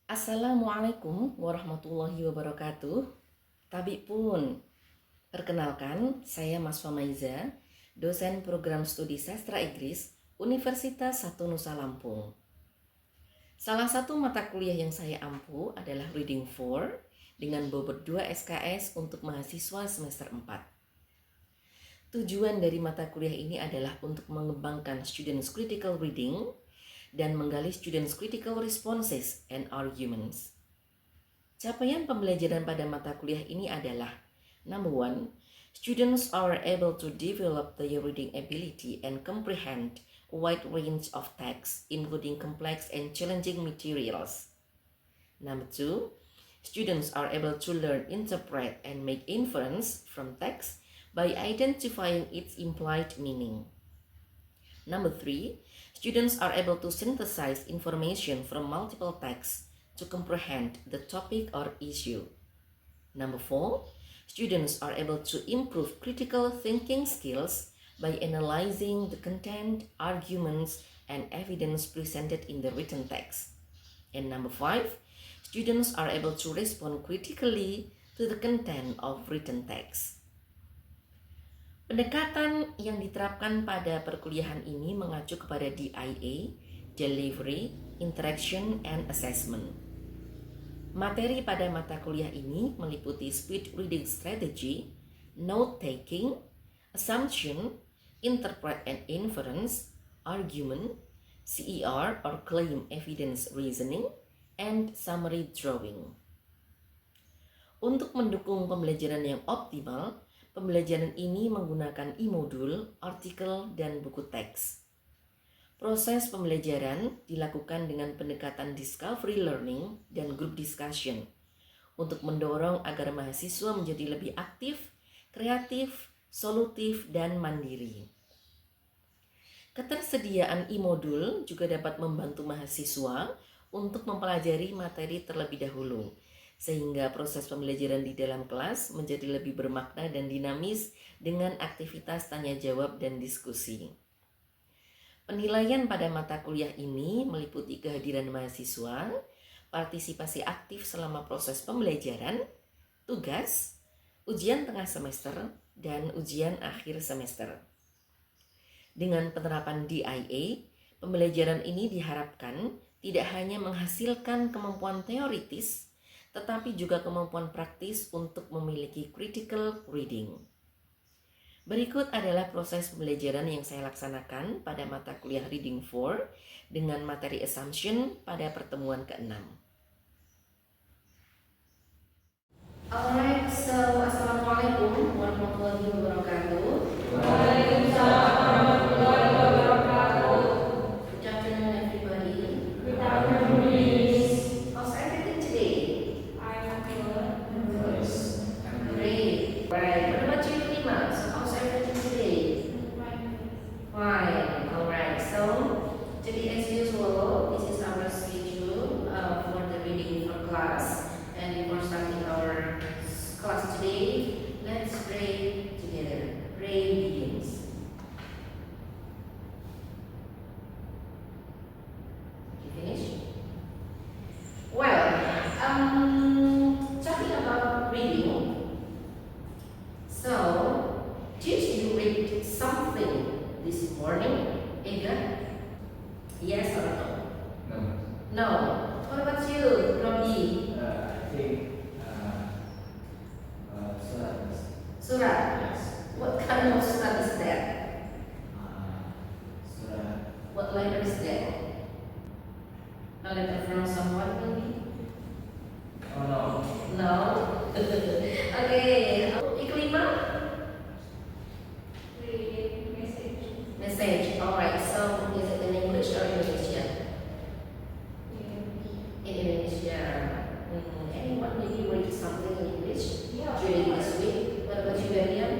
Assalamu'alaikum warahmatullahi wabarakatuh. Tabik pun, perkenalkan saya Masfa Maiza, dosen program studi Sastra Inggris Universitas Satu Nusa Lampung. Salah satu mata kuliah yang saya ampu adalah Reading 4 dengan bobot 2 SKS untuk mahasiswa semester 4. Tujuan dari mata kuliah ini adalah untuk mengembangkan students critical reading dan menggali students critical responses and arguments. Capaian pembelajaran pada mata kuliah ini adalah: number 1, students are able to develop their reading ability and comprehend a wide range of texts, including complex and challenging materials. Number 2, students are able to learn, interpret, and make inference from text by identifying its implied meaning. Number 3, students are able to synthesize information from multiple texts to comprehend the topic or issue. Number 4, students are able to improve critical thinking skills by analyzing the content, arguments, and evidence presented in the written text. And number 5, students are able to respond critically to the content of written text. Pendekatan yang diterapkan pada perkuliahan ini mengacu kepada DIA, Delivery, Interaction, and Assessment. Materi pada mata kuliah ini meliputi speed reading strategy, note-taking, assumption, interpret and inference, argument, CER or claim evidence reasoning, and summary drawing. Untuk mendukung pembelajaran yang optimal, pembelajaran ini menggunakan e-modul, artikel, dan buku teks. Proses pembelajaran dilakukan dengan pendekatan discovery learning dan group discussion untuk mendorong agar mahasiswa menjadi lebih aktif, kreatif, solutif, dan mandiri. Ketersediaan e-modul juga dapat membantu mahasiswa untuk mempelajari materi terlebih dahulu, sehingga proses pembelajaran di dalam kelas menjadi lebih bermakna dan dinamis dengan aktivitas tanya jawab dan diskusi. Penilaian pada mata kuliah ini meliputi kehadiran mahasiswa, partisipasi aktif selama proses pembelajaran, tugas, ujian tengah semester, dan ujian akhir semester. Dengan penerapan DIA, pembelajaran ini diharapkan tidak hanya menghasilkan kemampuan teoritis, tetapi juga kemampuan praktis untuk memiliki critical reading. Berikut adalah proses pembelajaran yang saya laksanakan pada mata kuliah Reading 4 dengan materi assumption pada pertemuan keenam. Alright, so Assalamualaikum warahmatullahi wabarakatuh. Waalaikumsalam warahmatullahi wabarakatuh. Good afternoon, everybody. Good afternoon, Miss. How's everything today? I'm good. Great. Right. What about you, Terima? So how's everything today? Fine. Alright. So today, as usual, this is our schedule for the reading for class. And before starting our class today, let's pray together. Pray begins. You finish? Well, talking about reading. So, did you read something this morning, Ega? Yes or no? No. No. What about you, Robi? I think surat. Surat. Yes. What kind of surat is that? Surat. What letter is that? A letter from someone, maybe? Oh no. No. Okay. Iklima? Read message. Message. Alright. So is it in English or Indonesia? In Indonesia. Anyone maybe read something in English during this week? What about you, Daniel?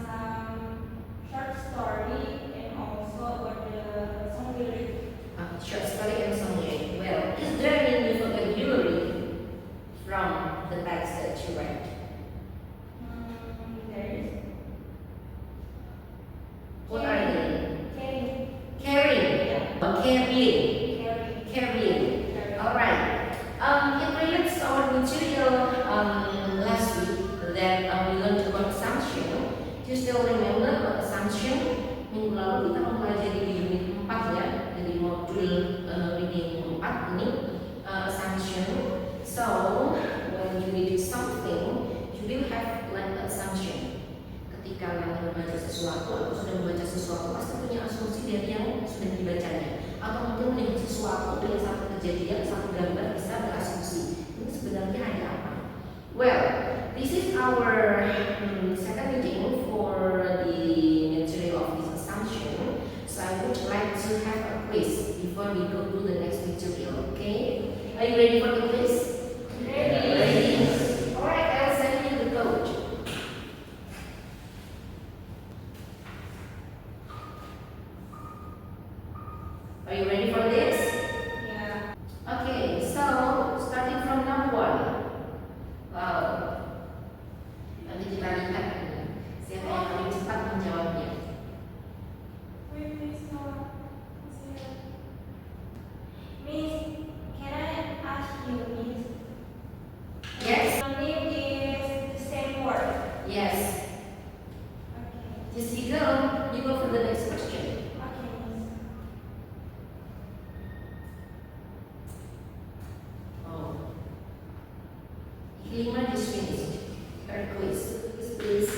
Some short story and also about the song lyric. Short story and song lyric. Well, is there any new vocabulary from the text that you read? still remember about assumption? Minggu lalu kita mempelajari di unit 4 ya, jadi modul reading 4 ini assumption. So when you read something, you will have like assumption. Ketika kalian membaca sesuatu atau sudah membaca sesuatu, pasti punya asumsi dari yang sudah dibacanya. Atau mungkin melihat sesuatu dari satu kejadian, satu gambar bisa berasumsi. Ini sebenarnya ada apa? Well, this is our second reading for the material of this assumption. So I would like to have a quiz before we go to the next material. Okay? Are you ready for the quiz? Ready. Alright, I'll send you the code. Are you ready for this? Yeah. Okay, so starting from number 1. Wow. Nanti kita lihat siapa yang paling cepat menjawabnya. Wait, please, no. Miss, can I ask you, Miss? Yes? Your name is the same word. Yes. Okay. Just you go for the next question. Okay, Miss. Oh. Hilma just finished her quiz. Please.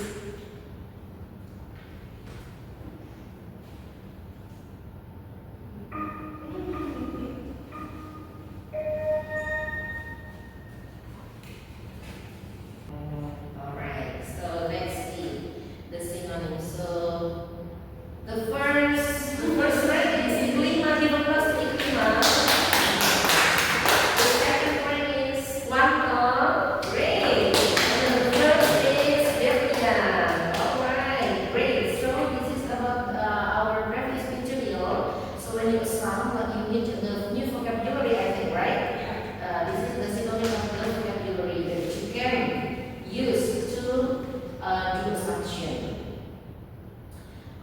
Alright, so let's see the synonym. So the first word is Hilma, give a plus to Hilma. The second one is Wanta. Great. And the third is Berlian. Alright, great. So this is about our previous material. So when you Islam, you need the new vocabulary, I think, right? This is the synonym of the vocabulary that you can use to do assumption.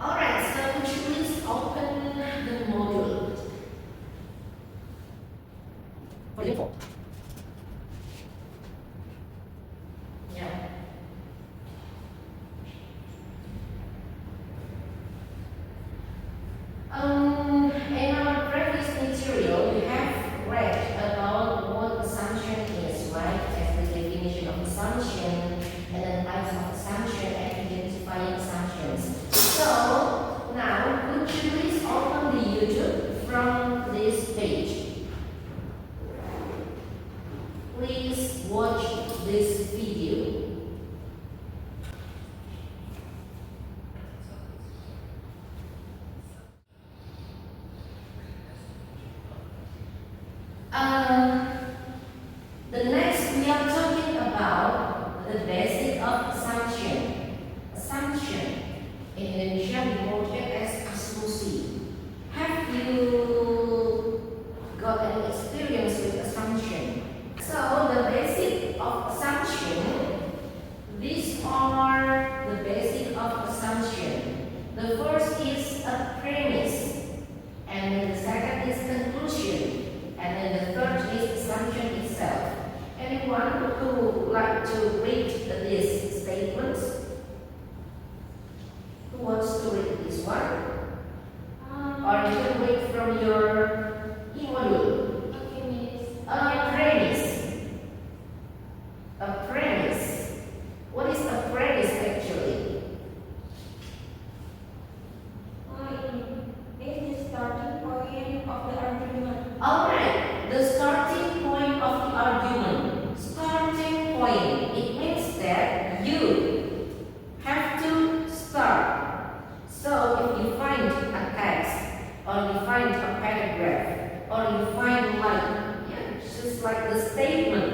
Alright, so would you please open the module? For info. Yeah. In our previous material, we have read about what assumption is, right? As the definition of assumption, and then types of assumption, and identifying assumptions. So now, could you please open the YouTube from this page? Please watch this video. The next we are talking about the basic of assumption. Assumption in Indonesia we know it as asumsi. Have you got any experience with assumption? So the basic of assumption, these are the basic of assumption. The first is a premise, and then the second is conclusion, and then the third is assumption itself. Anyone who like to read these statements? Who wants to read this one? Or you can read from your e-module. Okay, Miss. A premise. A premise. What is a premise actually? It's the starting point of the argument. Alright, the starting point of the argument. Starting point. It means that you have to start. So if you find a text, or you find a paragraph, or you find just like the statement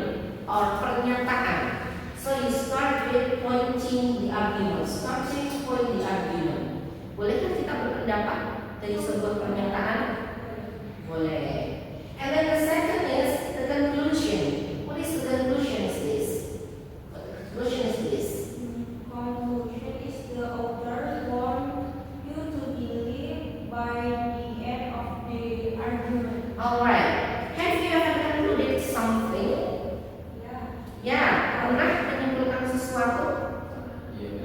or pernyataan. So you start with pointing the argument. Starting point the argument. Bolehkah kita berpendapat dari sebuah pernyataan? Boleh. And then the second is the conclusion. What is the conclusion is this? What the conclusion is this? Conclusion is the author want you to believe by the end of the argument. Alright. Have you ever concluded something? Yeah. Ya, pernah menyimpulkan sesuatu?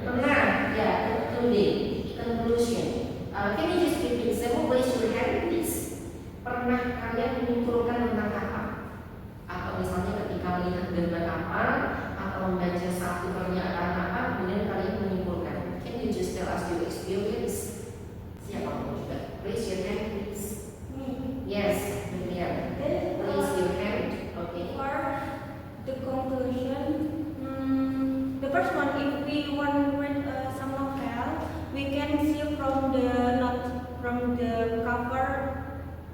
Pernah. Ya, concluded. membaca satu pernyataan apa, kemudian kalian menyimpulkan. Can you just tell us your experience? Siapa mau juga? Raise your hand, please. Yes, Miriam. Raise your hand. Okay. For the conclusion, the first one, if we want to read some novel, we can see from the cover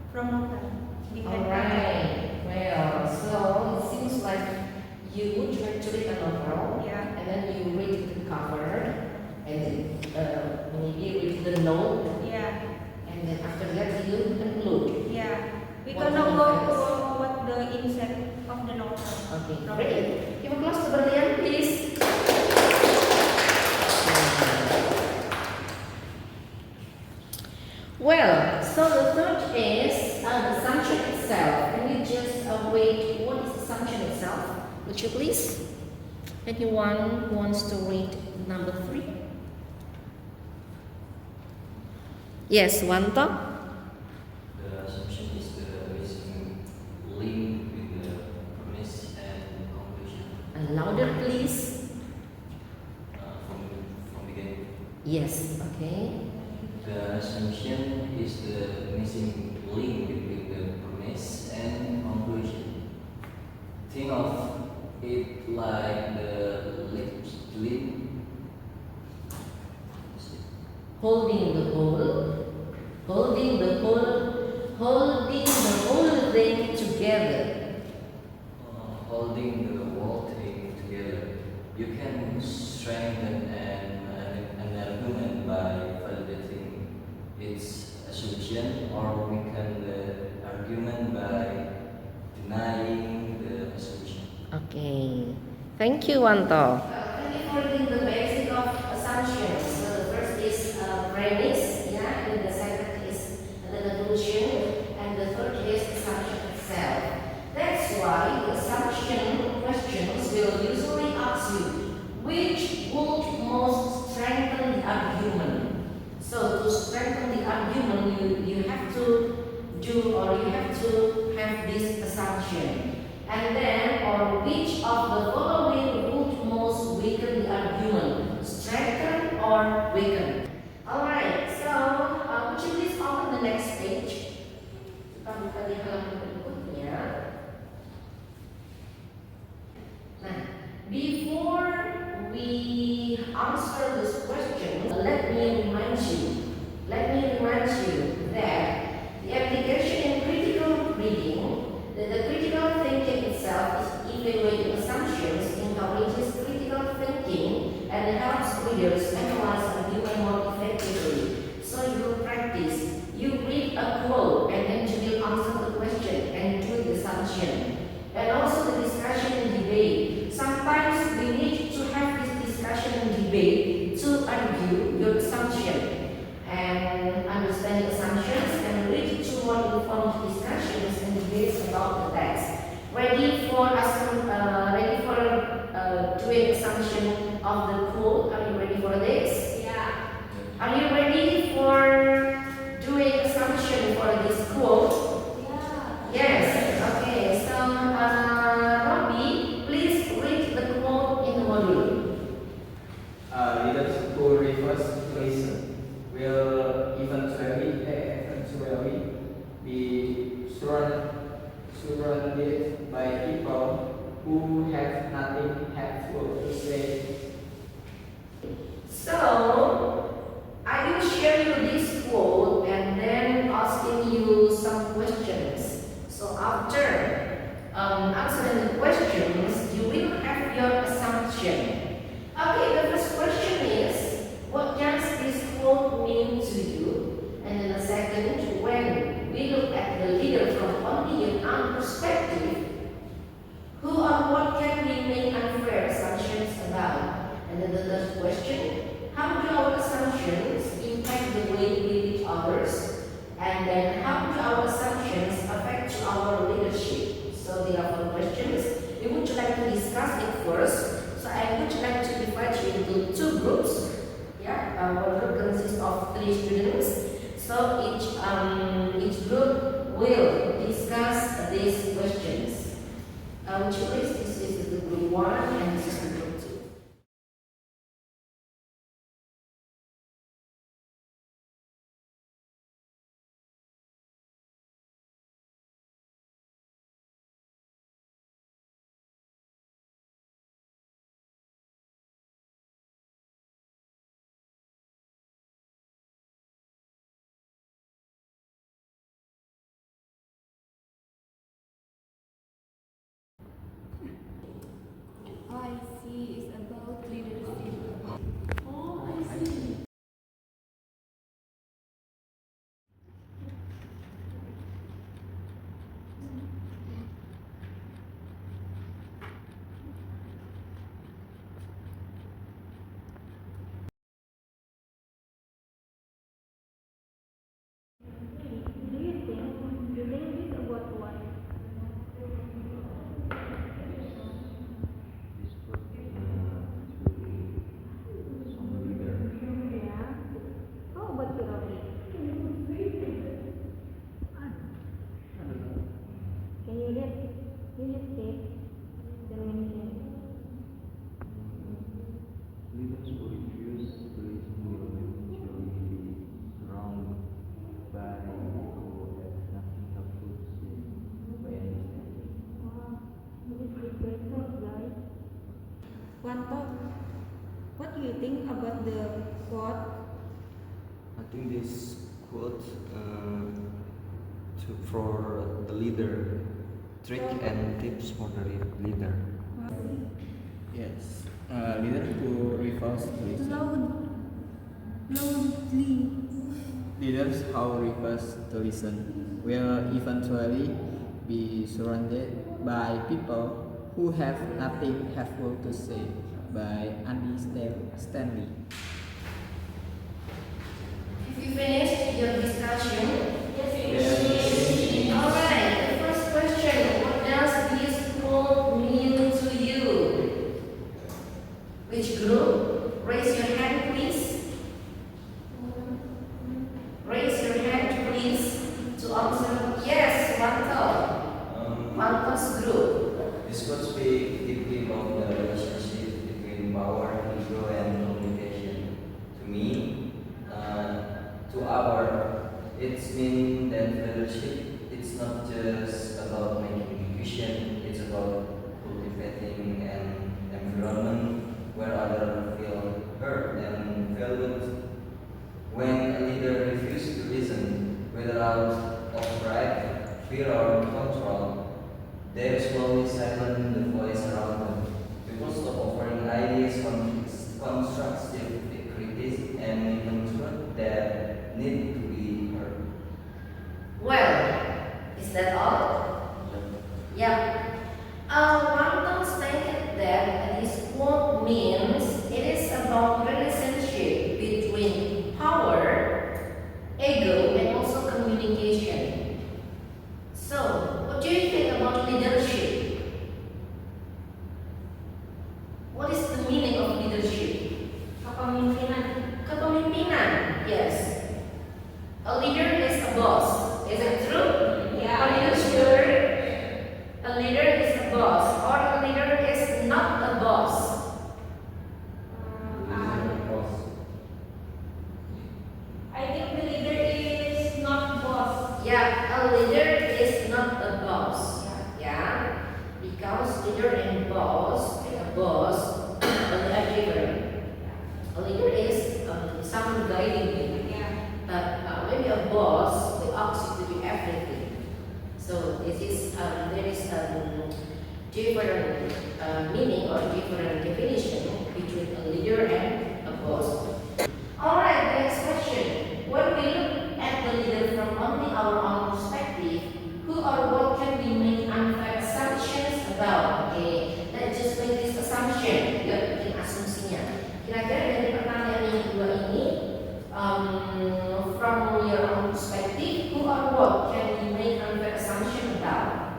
from novel. Alright. Well, so it seems like you would try to read a novel, Yeah. and then you read the cover, and maybe read the note, Yeah. and then after that you conclude. Yeah. We What gonna the go novel is. over what the insight of the novel. Okay, Novel. ready? Give applause to Berlian, please. Well, so the third is the assumption itself. Can you just wait? What is assumption itself? Would you please? Anyone who wants to read number 3? Yes, Wanto. The assumption is the missing link with the premise and conclusion Louder, please. from beginning. Yes. Okay. The assumption is the missing link between the premise and conclusion. Think of it like the lip Holding the whole, holding the whole thing together. holding the whole thing together. You can strengthen an argument by validating its assumption, or weaken the argument by denying the assumption. Okay. Thank you, Wanto. Reading the basic of assumptions. So the first is premise, yeah, and the second is the conclusion, and the third is assumption itself. That's why the assumption questions will usually ask you which would most strengthen the argument. So to strengthen the argument, you have to do, or you have to have this assumption. And then, or which of the following would most weaken the argument? Strengthen or weaken? Alright, so would you please open the next page? Kita buka di halaman berikutnya. Nah, before we answer this question, let me remind you that the application in critical reading, that the critical thinking itself is evaluating assumptions, encourages critical thinking, and helps readers analyze argument more effectively. So you practice. You read a quote and then you will answer the question and do the assumption. And also the discussion and debate. Sometimes we need to have this discussion and debate to argue your assumption and understand the assumptions and reach to more informed discussions and debates about the text. Ready for doing assumption of the quote? Are you ready for this? Yeah. Are you ready for doing assumption for this quote? Yeah. Yes. Okay. So, Robbie, please read the quote in the module. Leaders who refuse to listen will eventually be surrounded by people who have nothing helpful to say. So, I will share you this quote and then asking you some questions. So after answering the questions, you will have your assumption. Okay, the first question is, what does this quote mean to you? And then the second, when we look at the leader from only an own perspective, who or what can we make unfair assumptions about? And then the third question, how do our assumptions impact the way we lead others? And then how do our assumptions affect our leadership? So there are 4 questions. We would like to discuss it first. So I would like to divide you into 2 groups. Yeah, one group consists of 3 students. So each group will discuss these questions. Would you please? This is the group 1 and this is the group Will it take the meeting? Leaders who refuse to listen will eventually be surrounded by people who have nothing helpful to say by understanding. One thought. What do you think about the quote? I think this quote for the leader, trick and tips for the leader. Yes. Leader who refuses to listen. Loudly. Leaders who refuse to listen will eventually be surrounded by people who have nothing helpful to say by understanding. Have you finished your discussion? Yes. Alright, the first question. What does this quote mean to you? Which group? Raise your hand, please. Raise your hand, please, to answer. Yes, Wanto's group. This quote speaks deeply about the relationship between power, ego, and communication. To me, it's meaning that leadership, it's not just about making decisions, it's about cultivating an environment where others feel heard and valued. When a leader refuses to listen, whether out of pride, fear, or control, they slowly silence the voice around them. People stop offering ideas, constructive criticism, and even truth that need to be heard. Well, is that all? Yeah. Wanto stated that this quote means it is about relationship between power, ego, and also communication. So, what do you think about leadership? What is the meaning of leadership? Kepemimpinan, yes. A leader is a boss. Is it true? Yeah. Are you sure? A leader is a boss, or a leader is not a boss. I think the leader is not boss. Yeah, a leader is not a boss. Yeah, because leader and a boss, they are different. A leader is someone guiding you. Yeah. But maybe a boss will ask you to do everything. So there is different meaning or different definition between a leader and a boss. Alright, next question. When we look at the leader from only our own perspective, who or what can we make unfair assumptions about? Okay, let's just make this assumption. Ya, bikin asumsinya. Kira-kira dari pertanyaan yang kedua ini, from your own perspective, who or what can we make unfair assumption about?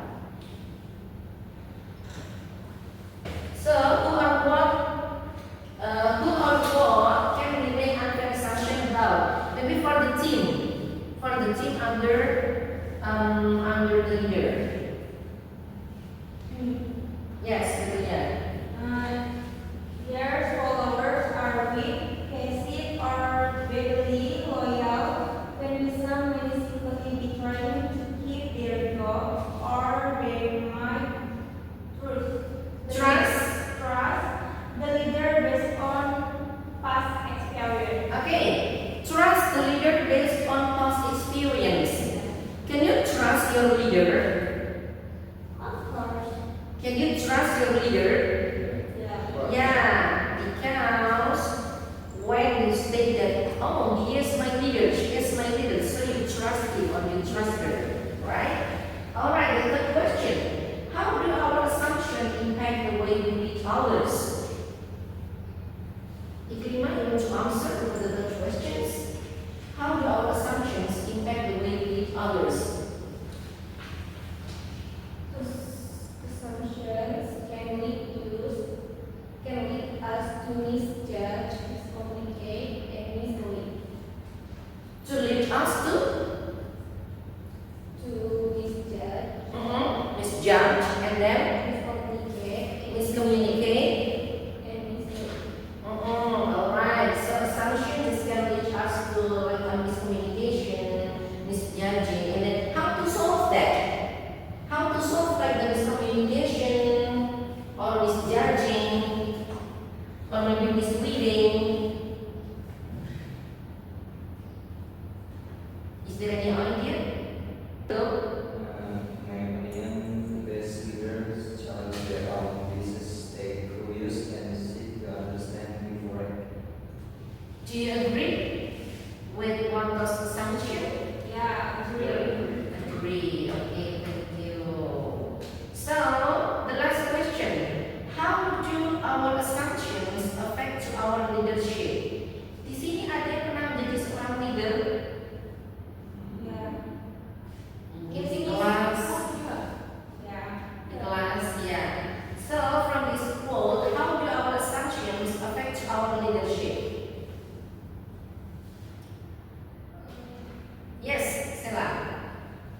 So, who or what can we make unfair assumption about? Maybe for the team under the leader. Yes, betul. Their followers are weak, passive, or barely loyal. When some may simply be trying to keep their job, or they might trust the leader based on past experience. Okay, trust the leader based on past experience. Can you trust your leader? Of course. Can you trust your leader? Yeah. Yeah, because when you state that, oh, he is my leader, she is my leader, so you trust him or you trust her, right? Alright, the third question. How do our assumptions impact the way we meet others? Ikrima, you want to answer the third questions? How do our assumptions impact the way we meet others? Assumptions can lead to misjudge, and then miscommunicate. Alright, so assumption this can lead us to like a miscommunication, misjudging, and then how to solve that? How to solve like the miscommunication or misjudging or maybe misleading? Is there any idea? No? My opinion, best leaders challenge their own pieces, stay curious, and seek to understand before acting. Do you agree with one of those assumptions? Yeah, Agree. Okay, thank you. So, the last question. How do our assumptions affect to our leadership? Di sini ada yang pernah menjadi seorang leader? Mungkin di kelas. Di kelas, ya. So, from this quote, how do our assumptions affect to our leadership? Yes, Stella.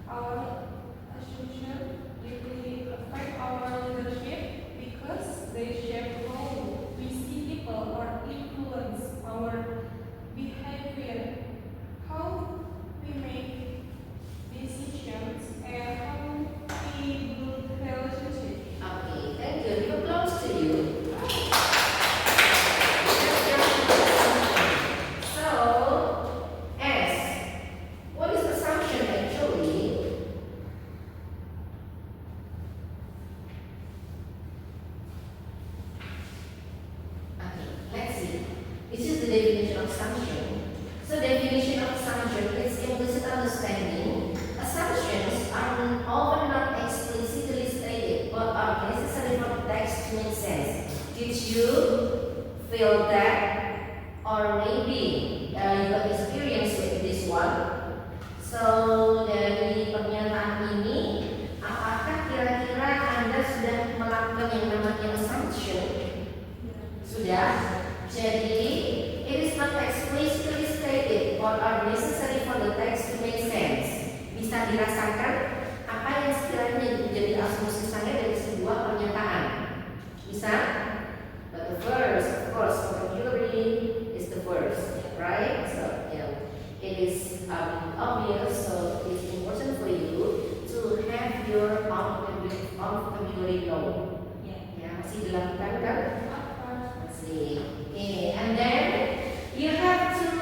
Our assumption deeply affect our leadership because they shape how we see people or influence our behavior, how we make decisions, and how we build relationships. Okay, thank you. Give applause to you. So, S. What is assumption actually? Okay, let's see. This is the definition of assumption. So, definition of assumption is implicit understanding. Assumptions are often not explicitly stated but are necessary for the text to make sense. Did you feel that? Or maybe you got experience with this one? So, dari pernyataan ini, apakah kira-kira Anda sudah melakukan yang namanya assumption? Sudah. Jadi, it is not explicitly stated but are necessary for the text to make sense. Bisa dirasakan apa yang sekiranya menjadi asumsi saya dari sebuah pernyataan. Bisa? But the verse, of course, vocabulary is the verse, right? So, yeah, it is obvious, so it's important for you to have your own vocabulary known. Ya, masih dilakukan kan? Masih. Okay, and then you have to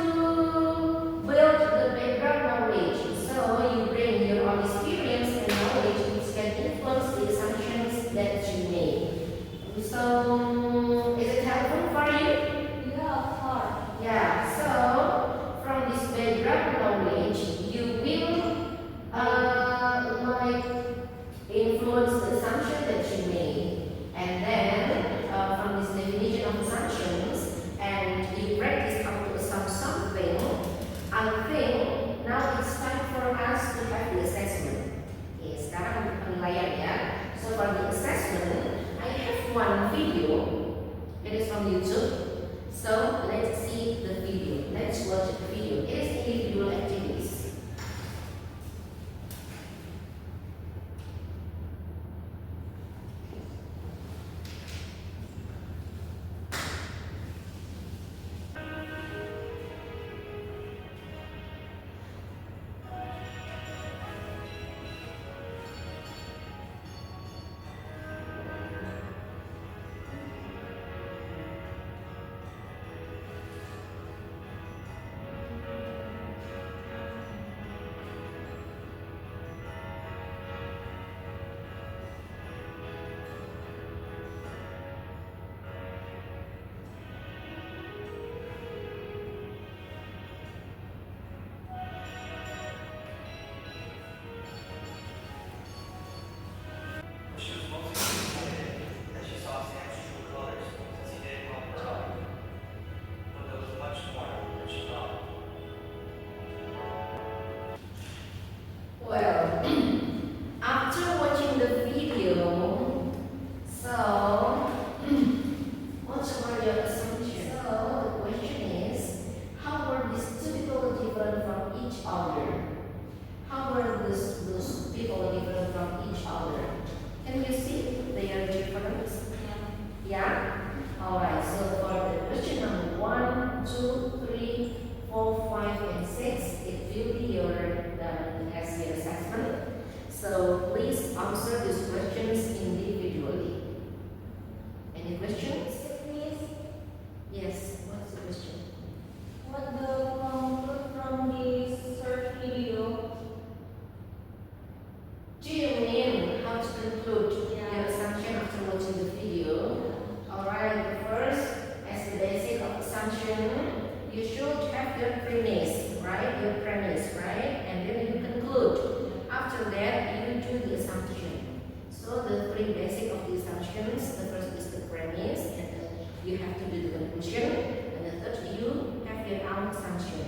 build the background knowledge. So you bring your own experience and knowledge which can influence the assumptions that you make. So, is it helpful for you? Yeah, so from this background knowledge, you will like influence the assumption that you made. And then from this definition of assumptions, and you practice how to assume something, I think now it's time for us to have the assessment. Okay, sekarang penilaian ya. So for the assessment, I have one video. It is from YouTube. So let's see the video. Let's watch the video. It is individual activities. So the three basic of the assumptions, the first is the premise, and then you have to do the conclusion, and the third you have your own assumption.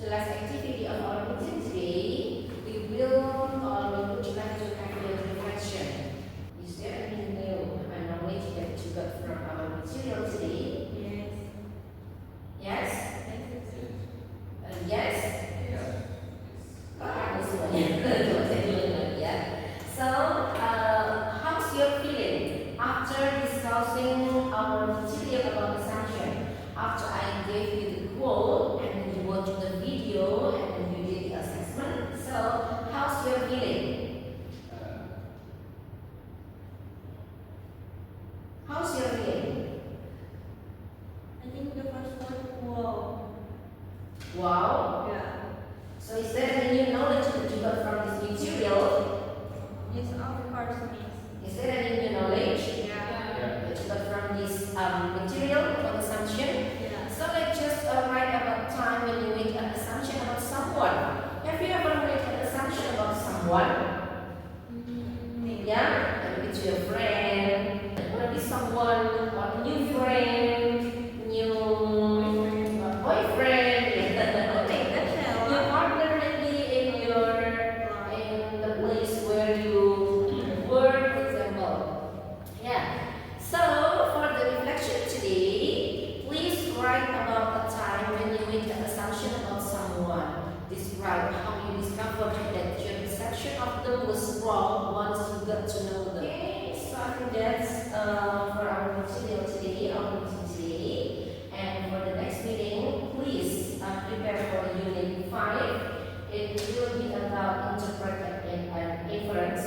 The last activity of our meeting today, we would like to have your reflection. Is there any new knowledge that you got from our material today? Yes. Yes? Yes? Yeah. So, how's your feeling after discussing our material about assumption? After I gave you the quote and you watched the video and you did the assessment, so how's your feeling? How's your feeling? I think the first one, wow. Wow. Yeah. So is there any new knowledge that you got from this material? Yes, of course, miss. Is there any new knowledge Yeah. that you got from this material about assumption? Yeah. So let's just write about time when you make an assumption about someone. Have you ever made an assumption about someone? Yeah? Maybe it's your friend, maybe someone or a new friend, new boyfriend. Okay, That's your partner maybe in the place where you work, for example. Yeah. So for the reflection today, please write about a time when you made an assumption about someone. Describe how you discovered that your perception of them was wrong once you got to know them. Okay, so I think that's for our material today, our meeting today. And for the next meeting, please prepare for Unit 5. It will be about interpret and inference